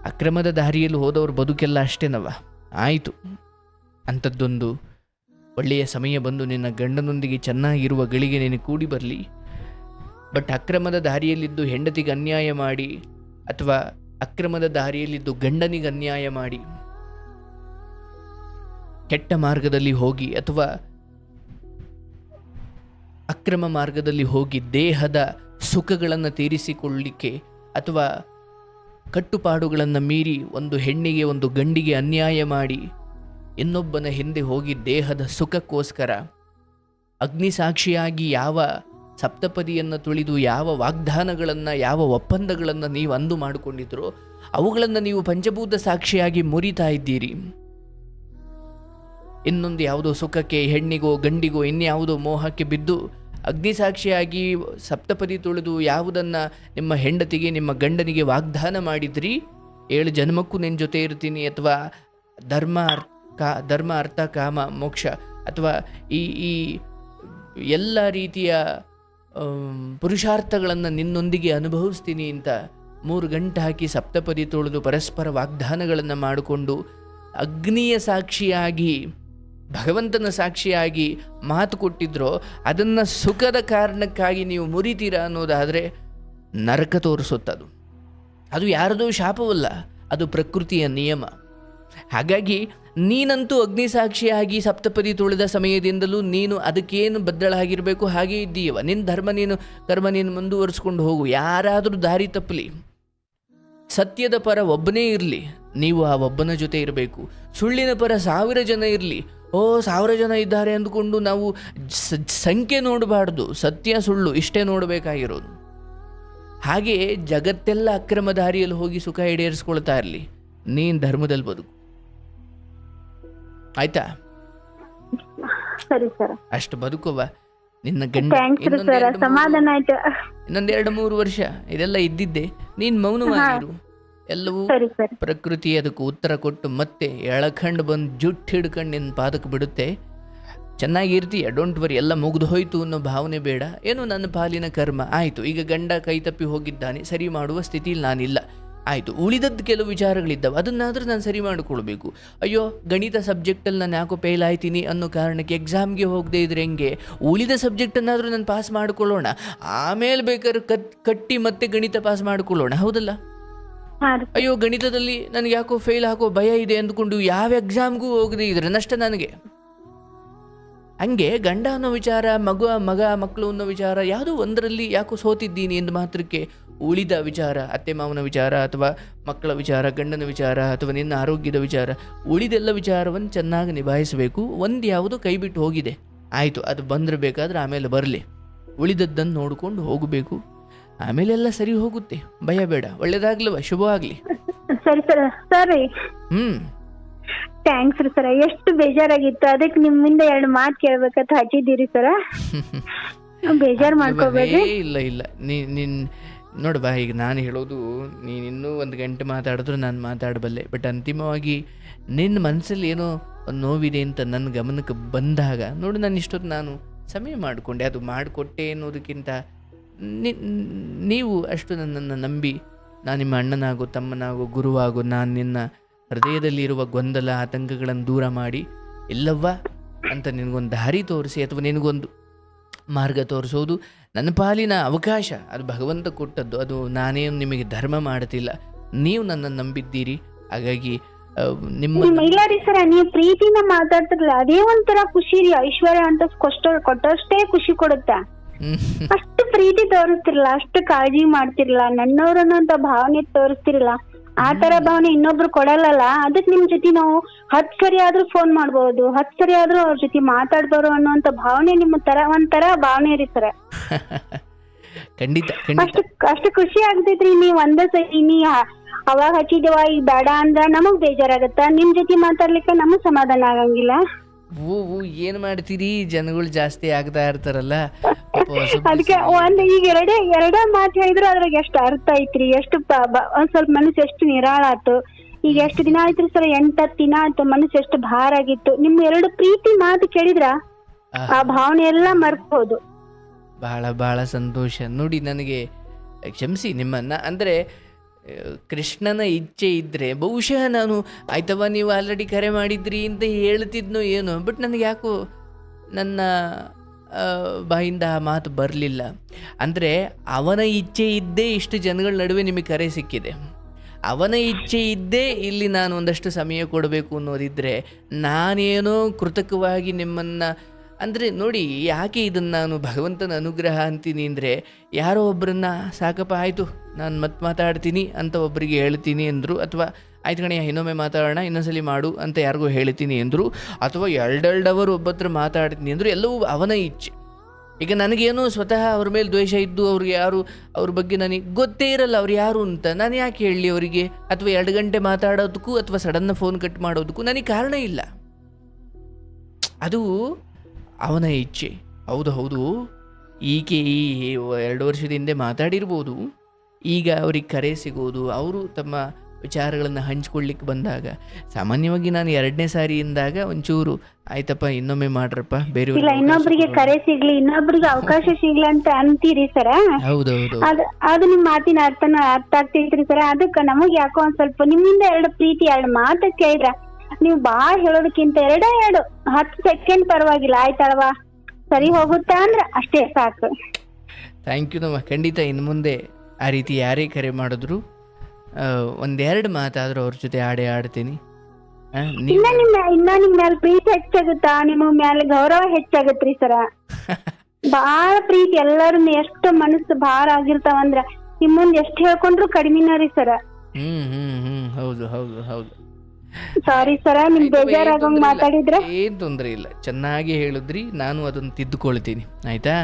ಅಕ್ರಮದ ದಾರಿಯಲ್ಲಿ ಹೋದವ್ರ ಬದುಕೆಲ್ಲ ಅಷ್ಟೇನವ. ಆಯಿತು, ಅಂಥದ್ದೊಂದು ಒಳ್ಳೆಯ ಸಮಯ ಬಂದು ನಿನ್ನ ಗಂಡನೊಂದಿಗೆ ಚೆನ್ನಾಗಿರುವ ಗಳಿಗೆ ನಿನಗೆ ಕೂಡಿ ಬರಲಿ. ಬಟ್ ಅಕ್ರಮದ ದಾರಿಯಲ್ಲಿದ್ದು ಹೆಂಡತಿಗೆ ಅನ್ಯಾಯ ಮಾಡಿ, ಅಥವಾ ಅಕ್ರಮದ ದಾರಿಯಲ್ಲಿದ್ದು ಗಂಡನಿಗೆ ಅನ್ಯಾಯ ಮಾಡಿ, ಕೆಟ್ಟ ಮಾರ್ಗದಲ್ಲಿ ಹೋಗಿ ಅಥವಾ ಅಕ್ರಮ ಮಾರ್ಗದಲ್ಲಿ ಹೋಗಿ ದೇಹದ ಸುಖಗಳನ್ನು ತೀರಿಸಿಕೊಳ್ಳಲಿಕ್ಕೆ ಅಥವಾ ಕಟ್ಟುಪಾಡುಗಳನ್ನು ಮೀರಿ ಒಂದು ಹೆಣ್ಣಿಗೆ, ಒಂದು ಗಂಡಿಗೆ ಅನ್ಯಾಯ ಮಾಡಿ ಇನ್ನೊಬ್ಬನ ಹಿಂದೆ ಹೋಗಿ ದೇಹದ ಸುಖಕ್ಕೋಸ್ಕರ ಅಗ್ನಿ ಸಾಕ್ಷಿಯಾಗಿ ಯಾವ ಸಪ್ತಪದಿಯನ್ನು ತುಳಿದು ಯಾವ ವಾಗ್ದಾನಗಳನ್ನು, ಯಾವ ಒಪ್ಪಂದಗಳನ್ನು ನೀವು ಅಂದು ಮಾಡಿಕೊಂಡಿದ್ರೋ ಅವುಗಳನ್ನು ನೀವು ಪಂಚಭೂತ ಸಾಕ್ಷಿಯಾಗಿ ಮುರಿತಾ ಇದ್ದೀರಿ. ಇನ್ನೊಂದು ಯಾವುದೋ ಸುಖಕ್ಕೆ, ಹೆಣ್ಣಿಗೋ ಗಂಡಿಗೋ ಇನ್ಯಾವುದೋ ಮೋಹಕ್ಕೆ ಬಿದ್ದು ಅಗ್ನಿಸಾಕ್ಷಿಯಾಗಿ ಸಪ್ತಪದಿ ತುಳಿದು ಯಾವುದನ್ನು ನಿಮ್ಮ ಹೆಂಡತಿಗೆ, ನಿಮ್ಮ ಗಂಡನಿಗೆ ವಾಗ್ದಾನ ಮಾಡಿದ್ರಿ, 7 ಜನ್ಮಕ್ಕೂ ನಿನ್ನ ಜೊತೆ ಇರ್ತೀನಿ, ಅಥವಾ ಧರ್ಮ ಅರ್ಥ ಕಾಮ ಮೋಕ್ಷ, ಅಥವಾ ಈ ಎಲ್ಲ ರೀತಿಯ ಪುರುಷಾರ್ಥಗಳನ್ನು ನಿನ್ನೊಂದಿಗೆ ಅನುಭವಿಸ್ತೀನಿ ಅಂತ 3 ಗಂಟೆ ಹಾಕಿ ಸಪ್ತಪದಿ ತುಳಿದು ಪರಸ್ಪರ ವಾಗ್ದಾನಗಳನ್ನು ಮಾಡಿಕೊಂಡು ಅಗ್ನಿಯ ಸಾಕ್ಷಿಯಾಗಿ, ಭಗವಂತನ ಸಾಕ್ಷಿಯಾಗಿ ಮಾತು ಕೊಟ್ಟಿದ್ರೋ ಅದನ್ನು ಸುಖದ ಕಾರಣಕ್ಕಾಗಿ ನೀವು ಮುರಿತೀರಾ ಅನ್ನೋದಾದರೆ ನರಕ ತೋರಿಸುತ್ತದು. ಅದು ಯಾರದೋ ಶಾಪವಲ್ಲ, ಅದು ಪ್ರಕೃತಿಯ ನಿಯಮ. ಹಾಗಾಗಿ ನೀನಂತೂ ಅಗ್ನಿಸಾಕ್ಷಿಯಾಗಿ ಸಪ್ತಪದಿ ತುಳಿದ ಸಮಯದಿಂದಲೂ ನೀನು ಅದಕ್ಕೇನು ಬದ್ಧಳಾಗಿರಬೇಕು ಹಾಗೇ ಇದ್ದೀಯವ. ನಿನ್ನ ಕರ್ಮ ನೀನು ಮುಂದುವರಿಸ್ಕೊಂಡು ಹೋಗು. ಯಾರಾದರೂ ದಾರಿ ತಪ್ಪಲಿ, ಸತ್ಯದ ಪರ ಒಬ್ಬನೇ ಇರಲಿ, ನೀವು ಆ ಒಬ್ಬನ ಜೊತೆ ಇರಬೇಕು. ಸುಳ್ಳಿನ ಪರ 1000 ಜನ ಇರಲಿ, 1000 ಜನ ಇದ್ದಾರೆ ಅಂದ್ಕೊಂಡು ನಾವು ಸಂಖ್ಯೆ ನೋಡಬಾರ್ದು, ಸತ್ಯ ಸುಳ್ಳು ಇಷ್ಟೇ ನೋಡಬೇಕಾಗಿರೋದು. ಹಾಗೆ ಜಗತ್ತೆಲ್ಲ ಅಕ್ರಮ ದಾರಿಯಲ್ಲಿ ಹೋಗಿ ಸುಖ ಈಡೇರಿಸ್ಕೊಳ್ತಾ ಇರಲಿ, ನೀನು ಧರ್ಮದಲ್ಲಿ ಬದುಕು. ಆಯ್ತಾ? ಸರಿ ಸರ್, ಅಷ್ಟು ಬದುಕುವ. ನಿನ್ನ ಗಂಡ ಸಮಾಧಾನ ಆಯ್ತು. ಇನ್ನೊಂದು 2-3 ವರ್ಷ ಇದೆಲ್ಲ ಇದ್ದಿದ್ದೆ, ನೀನು ಮೌನವಾಗಿರು. ಎಲ್ಲವೂ ಪ್ರಕೃತಿ ಅದಕ್ಕೆ ಉತ್ತರ ಕೊಟ್ಟು ಮತ್ತೆ ಎಳಕಂಡು ಬಂದು ಜುಟ್ಟು ಹಿಡ್ಕೊಂಡು ನಿನ್ನ ಪಾದಕ್ಕೆ ಬಿಡುತ್ತೆ. ಚೆನ್ನಾಗಿರ್ತೀಯ, ಡೋಂಟ್ ವರಿ, ಎಲ್ಲ ಮುಗಿದು ಹೋಯ್ತು ಅನ್ನೋ ಭಾವನೆ ಬೇಡ. ಏನು ನನ್ನ ಪಾಲಿನ ಕರ್ಮ ಆಯಿತು, ಈಗ ಗಂಡ ಕೈ ತಪ್ಪಿ ಹೋಗಿದ್ದಾನೆ, ಸರಿ ಮಾಡುವ ಸ್ಥಿತಿಯಲ್ಲಿ ನಾನಿಲ್ಲ, ಆಯಿತು. ಉಳಿದದ್ದು ಕೆಲವು ವಿಚಾರಗಳಿದ್ದಾವೆ, ಅದನ್ನಾದರೂ ನಾನು ಸರಿ ಮಾಡಿಕೊಳ್ಬೇಕು. ಅಯ್ಯೋ ಗಣಿತ ಸಬ್ಜೆಕ್ಟಲ್ಲಿ ನಾನು ಯಾಕೋ ಫೇಲ್ ಆಯ್ತೀನಿ ಅನ್ನೋ ಕಾರಣಕ್ಕೆ ಎಕ್ಸಾಮ್ಗೆ ಹೋಗದೆ ಇದ್ರೆ ಹೆಂಗೆ? ಉಳಿದ ಸಬ್ಜೆಕ್ಟನ್ನಾದರೂ ನಾನು ಪಾಸ್ ಮಾಡಿಕೊಳ್ಳೋಣ, ಆಮೇಲೆ ಬೇಕಾದ್ರೆ ಕಟ್ಟಿ ಮತ್ತೆ ಗಣಿತ ಪಾಸ್ ಮಾಡಿಕೊಳ್ಳೋಣ, ಹೌದಲ್ಲ? ಅಯ್ಯೋ ಗಣಿತದಲ್ಲಿ ನನಗೆ ಯಾಕೋ ಫೇಲ್ ಹಾಕೋ ಭಯ ಇದೆ ಅಂದ್ಕೊಂಡು ಯಾವ ಎಕ್ಸಾಮ್ಗೂ ಹೋಗದೆ ಇದ್ರೆ ನಷ್ಟ ನನಗೆ. ಹಂಗೆ ಗಂಡ ಅನ್ನೋ ವಿಚಾರ, ಮಕ್ಕಳು ಅನ್ನೋ ವಿಚಾರ ಯಾವುದೋ ಒಂದರಲ್ಲಿ ಯಾಕೋ ಸೋತಿದ್ದೀನಿ ಎಂದು ಮಾತ್ರಕ್ಕೆ ಉಳಿದ ವಿಚಾರ, ಅತ್ತೆ ಮಾವನ ವಿಚಾರ ಅಥವಾ ಮಕ್ಕಳ ವಿಚಾರ, ಗಂಡನ ವಿಚಾರ ಅಥವಾ ನಿನ್ನ ಆರೋಗ್ಯದ ವಿಚಾರ, ಉಳಿದೆಲ್ಲ ವಿಚಾರವನ್ನು ಚೆನ್ನಾಗಿ ನಿಭಾಯಿಸಬೇಕು. ಒಂದು ಯಾವುದು ಕೈ ಬಿಟ್ಟು ಹೋಗಿದೆ, ಆಯಿತು, ಅದು ಬಂದರೆ ಬೇಕಾದ್ರೆ ಆಮೇಲೆ ಬರಲಿ, ಉಳಿದದ್ದನ್ನು ನೋಡಿಕೊಂಡು ಹೋಗಬೇಕು, ಆಮೇಲೆ ಎಲ್ಲ ಸರಿ ಹೋಗುತ್ತೆ, ಭಯ ಬೇಡ. ಒಳ್ಳೇದಾಗ್ಲವ, ಶುಭವಾಗ್ಲಿ. ಸರಿ ಸರ್. ಸರಿ, ಥ್ಯಾಂಕ್ಸ್ ರೀ ಸರ್. ಎಷ್ಟು ಬೇಜಾರಾಗಿತ್ತು, ಅದಕ್ಕೆ ನಿಮ್ಮಿಂದ 2 ಮಾತು ಕೇಳ್ಬೇಕಂತ ಹಚ್ಚಿದ್ದೀರಿ ಸರ್. ಬೇಜಾರು ಮಾಡ್ಕೋಬೇಡಿ. ಇಲ್ಲ ನೀನ್ ನೋಡ್ಬಾ, ಈಗ ನಾನು ಹೇಳೋದು ನೀನು ಇನ್ನೂ 1 ಗಂಟೆ ಮಾತಾಡಿದ್ರು ನಾನು ಮಾತಾಡಬಲ್ಲೆ. ಬಟ್ ಅಂತಿಮವಾಗಿ ನಿನ್ನ ಮನಸ್ಸಲ್ಲಿ ಏನೋ ಒಂದು ನೋವಿದೆ ಅಂತ ನನ್ನ ಗಮನಕ್ಕೆ ಬಂದಾಗ ನೋಡು, ನಾನು ಇಷ್ಟೊತ್ತು ನಾನು ಸಮಯ ಮಾಡಿಕೊಂಡೆ. ಅದು ಮಾಡಿಕೊಟ್ಟೆ ಅನ್ನೋದಕ್ಕಿಂತ ನೀವು ಅಷ್ಟು ನನ್ನನ್ನು ನಂಬಿ, ನಾನು ನಿಮ್ಮ ಅಣ್ಣನಾಗೋ ತಮ್ಮನಾಗೋ ಗುರುವಾಗೋ, ನಾನು ನಿನ್ನ ಹೃದಯದಲ್ಲಿರುವ ಗೊಂದಲ ಆತಂಕಗಳನ್ನು ದೂರ ಮಾಡಿ ಇಲ್ಲವ್ವ ಅಂತ ನಿನಗೊಂದು ದಾರಿ ತೋರಿಸಿ ಅಥವಾ ನಿನಗೊಂದು ಮಾರ್ಗ ತೋರಿಸೋದು ನನ್ನ ಪಾಲಿನ ಅವಕಾಶ. ಅದು ಭಗವಂತ ಕೊಟ್ಟದ್ದು, ಅದು ನಾನೇನು ನಿಮಗೆ ಧರ್ಮ ಮಾಡ್ತಿಲ್ಲ, ನೀವು ನನ್ನನ್ನು ನಂಬಿದ್ದೀರಿ. ಹಾಗಾಗಿ ಇಲ್ಲ ರೀ ಸರ್, ನೀವು ಪ್ರೀತಿನ ಮಾತಾಡ್ತಿರಲ್ಲ, ಅದೇ ಒಂಥರ ಖುಷಿ ರೀ. ಐಶ್ವರ್ಯ ಅಂತ ಕೊಟ್ಟಷ್ಟೇ ಖುಷಿ ಕೊಡುತ್ತಾ. ಅಷ್ಟು ಪ್ರೀತಿ ತೋರಿಸ್ತಿರಲ್ಲ, ಅಷ್ಟು ಕಾಳಜಿ ಮಾಡ್ತಿರಲ್ಲ, ನನ್ನವ್ರು ಅನ್ನೋಂತ ಭಾವನೆ ತೋರಿಸ್ತಿರಲ್ಲ. ಆ ತರ ಭಾವನೆ ಇನ್ನೊಬ್ರು ಕೊಡಲ್ಲ. ಅದಕ್ಕೆ ನಿಮ್ ಜೊತೆ ನಾವು 10 ಸರಿ ಆದ್ರೂ ಫೋನ್ ಮಾಡ್ಬೋದು, 10 ಸರಿ ಆದ್ರೂ ಅವ್ರ ಜೊತೆ ಮಾತಾಡ್ಬಾರು ಅನ್ನೋಂತ ಭಾವನೆ ನಿಮ್ಮ ಒಂಥರ ಭಾವನೆ ರೀ ಸರ್. ಖಂಡಿತ ಅಷ್ಟು ಖುಷಿ ಆಗ್ತೈತ್ರಿ. ನೀವ್ ಒಂದೇ ಸರಿ ಅವಾಗ ಹಚ್ಚಿದೇವ, ಈಗ ಬೇಡ ಅಂದ್ರ ನಮಗ್ ಬೇಜಾರಾಗತ್ತ, ನಿಮ್ ಜೊತೆ ಮಾತಾಡ್ಲಿಕ್ಕೆ ನಮಗ್ ಸಮಾಧಾನ ಆಗಂಗಿಲ್ಲ. ಏನ್ ಮಾಡ್ತೀರಿ, ಜನಗಳು ಜಾಸ್ತಿ ಆಗ್ತಾ ಇರ್ತಾರಲ್ಲ, ಅದಕ್ಕೆ ಈಗ ಎರಡೇ ಮಾತು ಹೇಳಿದ್ರು ಅದ್ರಾಗ ಎಷ್ಟು ಅರ್ಥ ಐತ್ರಿ, ಎಷ್ಟು ಒಂದ್ ಸ್ವಲ್ಪ ಮನಸ್ಸು ಎಷ್ಟು ನಿರಾಳ ಆಯ್ತು. ಈಗ ಎಷ್ಟು ದಿನ ಆಯ್ತ್ರಿ ಸರ್, 8-10 ದಿನ ಆಯ್ತು, ಮನಸ್ಸು ಎಷ್ಟು ಭಾರ ಆಗಿತ್ತು. ನಿಮ್ 2 ಪ್ರೀತಿ ಮಾತು ಕೇಳಿದ್ರ ಆ ಭಾವನೆ ಎಲ್ಲ ಮರ್ಕೋದು. ಬಹಳ ಸಂತೋಷ. ನೋಡಿ, ನನಗೆ ಕ್ಷಮಿಸಿ ನಿಮ್ಮನ್ನ. ಅಂದ್ರೆ ಕೃಷ್ಣನ ಇಚ್ಛೆ ಇದ್ದರೆ ಬಹುಶಃ ನಾನು ಆಯ್ತವ ನೀವು ಆಲ್ರೆಡಿ ಕರೆ ಮಾಡಿದ್ರಿ ಅಂತ ಹೇಳ್ತಿದ್ನೋ ಏನೋ, ಬಟ್ ನನಗೆ ಯಾಕೋ ನನ್ನ ಬಾಯಿಂದ ಆ ಮಾತು ಬರಲಿಲ್ಲ. ಅಂದರೆ ಅವನ ಇಚ್ಛೆ ಇದ್ದೇ ಇಷ್ಟು ಜನಗಳ ನಡುವೆ ನಿಮಗೆ ಕರೆ ಸಿಕ್ಕಿದೆ, ಅವನ ಇಚ್ಛೆ ಇದ್ದೇ ಇಲ್ಲಿ ನಾನು ಒಂದಷ್ಟು ಸಮಯ ಕೊಡಬೇಕು ಅನ್ನೋದಿದ್ದರೆ ನಾನೇನೋ ಕೃತಕವಾಗಿ ನಿಮ್ಮನ್ನು, ಅಂದರೆ ನೋಡಿ, ಯಾಕೆ ಇದನ್ನು ನಾನು ಭಗವಂತನ ಅನುಗ್ರಹ ಅಂತೀನಿ ಅಂದರೆ, ಯಾರೋ ಒಬ್ಬರನ್ನ ಸಾಕಪ್ಪ ಆಯಿತು ನಾನು ಮತ್ತೆ ಮಾತಾಡ್ತೀನಿ ಅಂತ ಒಬ್ಬರಿಗೆ ಹೇಳ್ತೀನಿ ಅಂದರು, ಅಥವಾ ಆಯ್ತು ಕಣಯ್ಯ ಇನ್ನೊಮ್ಮೆ ಮಾತಾಡೋಣ, ಇನ್ನೊಂದ್ಸಲಿ ಮಾಡು ಅಂತ ಯಾರಿಗೂ ಹೇಳ್ತೀನಿ ಅಂದರು, ಅಥವಾ ಎರಡೆರಡವರು ಒಬ್ಬತ್ರ ಮಾತಾಡ್ತೀನಿ ಅಂದರು, ಎಲ್ಲವೂ ಅವನ ಇಚ್ಛೆ. ಈಗ ನನಗೇನು ಸ್ವತಃ ಅವ್ರ ಮೇಲೆ ದ್ವೇಷ ಇದ್ದು ಅವ್ರಿಗೆ ಯಾರು ಅವ್ರ ಬಗ್ಗೆ ನನಗೆ ಗೊತ್ತೇ ಇರಲ್ಲ ಅವ್ರು ಯಾರು ಅಂತ, ನಾನು ಯಾಕೆ ಹೇಳಲಿ ಅವರಿಗೆ? ಅಥವಾ 2 ಗಂಟೆ ಮಾತಾಡೋದಕ್ಕೂ ಅಥವಾ ಸಡನ್ನ ಫೋನ್ ಕಟ್ ಮಾಡೋದಕ್ಕೂ ನನಗೆ ಕಾರಣ ಇಲ್ಲ. ಅದು ಅವನ ಇಚ್ಛೆ. ಹೌದು, ಈಕೆ ಈ 2 ವರ್ಷದ ಹಿಂದೆ ಮಾತಾಡಿರ್ಬೋದು, ಈಗ ಅವ್ರಿಗೆ ಕರೆ ಸಿಗೋದು, ಅವರು ತಮ್ಮ ವಿಚಾರಗಳನ್ನು ಹಂಚ್ಕೊಳ್ಳಿಕ್ಕೆ ಬಂದಾಗ, ಸಾಮಾನ್ಯವಾಗಿ ನಾನು 2ನೇ ಸಾರಿ ಇಂದಾಗ ಒಂಚೂರು ಆಯ್ತಪ್ಪ ಇನ್ನೊಮ್ಮೆ ಮಾಡ್ರಪ್ಪ, ಬೇರೆ ಇನ್ನೊಬ್ರಿಗೆ ಕರೆ ಸಿಗ್ಲಿ, ಇನ್ನೊಬ್ರಿಗೆ ಅವಕಾಶ ಸಿಗ್ಲಿ ಅಂತ ಅಂತೀರಿ ಸರ. ಹೌದೌದು, ಅದು ನಿಮ್ ಮಾತಿನ ಅರ್ಥ ಆಗ್ತೈತ್ರಿ ಸರ. ಅದಕ್ಕ ನಮಗ್ ಯಾಕೋ ಒಂದ್ ಸ್ವಲ್ಪ ನಿಮ್ಮಿಂದ 2 ಪ್ರೀತಿ 2 ಮಾತು ಕೇಳಿದ್ರ, ನೀವು ಬಾಳ್ ಹೇಳೋದಕ್ಕಿಂತ 2 10 ಸೆಕೆಂಡ್ ಪರವಾಗಿಲ್ಲ, ಆಯ್ತಲ್ವಾ ಸರಿ ಹೋಗುತ್ತಾ ಅಂದ್ರ ಅಷ್ಟೇ ಸಾಕು. ಥ್ಯಾಂಕ್ ಯು ನಮ್ಮ. ಖಂಡಿತ ಇನ್ನು ಮುಂದೆ ಆ ರೀತಿ ಯಾರೇ ಕರೆ ಮಾಡಿದ್ರು 1-2 ಮಾತಾದರೂ ಅವ್ರ ಜೊತೆ ಆಡ್ತೀನಿ. ಇನ್ನ ನಿಮ್ ಮ್ಯಾಲ ಪ್ರೀತಿ ಹೆಚ್ಚಾಗುತ್ತಾ, ನಿಮ್ಮ ಮ್ಯಾಲ ಗೌರವ ಹೆಚ್ಚಾಗತ್ರಿ ಸರ. ಬಾಳ ಪ್ರೀತಿ, ಎಲ್ಲರನ್ನ ಎಷ್ಟು ಮನಸ್ಸು ಭಾರ ಆಗಿರ್ತಾವಂದ್ರ ನಿಮ್ ಮುಂದ್ ಎಷ್ಟ್ ಹೇಳ್ಕೊಂಡ್ರು ಕಡಿಮಿನ ರೀ ಸರ. ಹೌದು. ಸಾರಿ ಸರ, ನಿಮ್ ಬೇಜಾರಾಗಂಗ್ ಮಾತಾಡಿದ್ರ. ಏನ್ ತೊಂದ್ರೆ ಇಲ್ಲ, ಚೆನ್ನಾಗಿ ಹೇಳಿದ್ರಿ, ನಾನು ಅದನ್ನ ತಿದ್ದುಕೊಳ್ತೀನಿ. ಆಯ್ತಾ?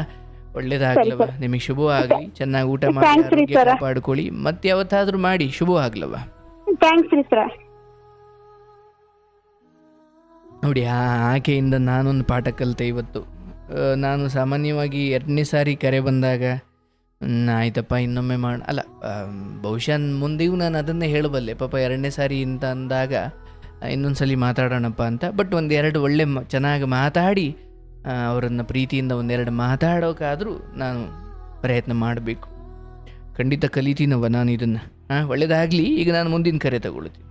ಒಳ್ಳೇದಾಗ್ಲವ, ನಿಮಗೆ ಶುಭವಾಗ್ಲಿ, ಚೆನ್ನಾಗಿ ಊಟ ಮಾಡಿ ಕಾಪಾಡ್ಕೊಳ್ಳಿ, ಮತ್ತೆ ಯಾವತ್ತಾದ್ರೂ ಮಾಡಿ. ಶುಭವಾಗ್ಲವ. ಥ್ಯಾಂಕ್ಸ್ ರೀ ಸರ. ನೋಡಿ, ಆಕೆಯಿಂದ ನಾನೊಂದು ಪಾಠ ಕಲಿತೆ ಇವತ್ತು. ನಾನು ಸಾಮಾನ್ಯವಾಗಿ 2ನೇ ಸಾರಿ ಕರೆ ಬಂದಾಗ ಆಯ್ತಪ್ಪ ಇನ್ನೊಮ್ಮೆ ಅಲ್ಲ, ಬಹುಶಃ ಮುಂದೆಯೂ ನಾನು ಅದನ್ನೇ ಹೇಳಬಲ್ಲೆ, ಪಾಪ 2ನೇ ಸಾರಿ ಅಂತ ಅಂದಾಗ ಇನ್ನೊಂದ್ಸಲಿ ಮಾತಾಡೋಣಪ್ಪ ಅಂತ. ಬಟ್ 1-2 ಒಳ್ಳೆ ಚೆನ್ನಾಗಿ ಮಾತಾಡಿ ಅವರನ್ನು ಪ್ರೀತಿಯಿಂದ 1-2 ಮಾತಾಡೋಕ್ಕಾದರೂ ನಾನು ಪ್ರಯತ್ನ ಮಾಡಬೇಕು. ಖಂಡಿತ ಕಲಿತೀನವ ನಾನು ಇದನ್ನು. ಒಳ್ಳೆಯದಾಗಲಿ. ಈಗ ನಾನು ಮುಂದಿನ ಕರೆ ತಗೊಳ್ತೀನಿ.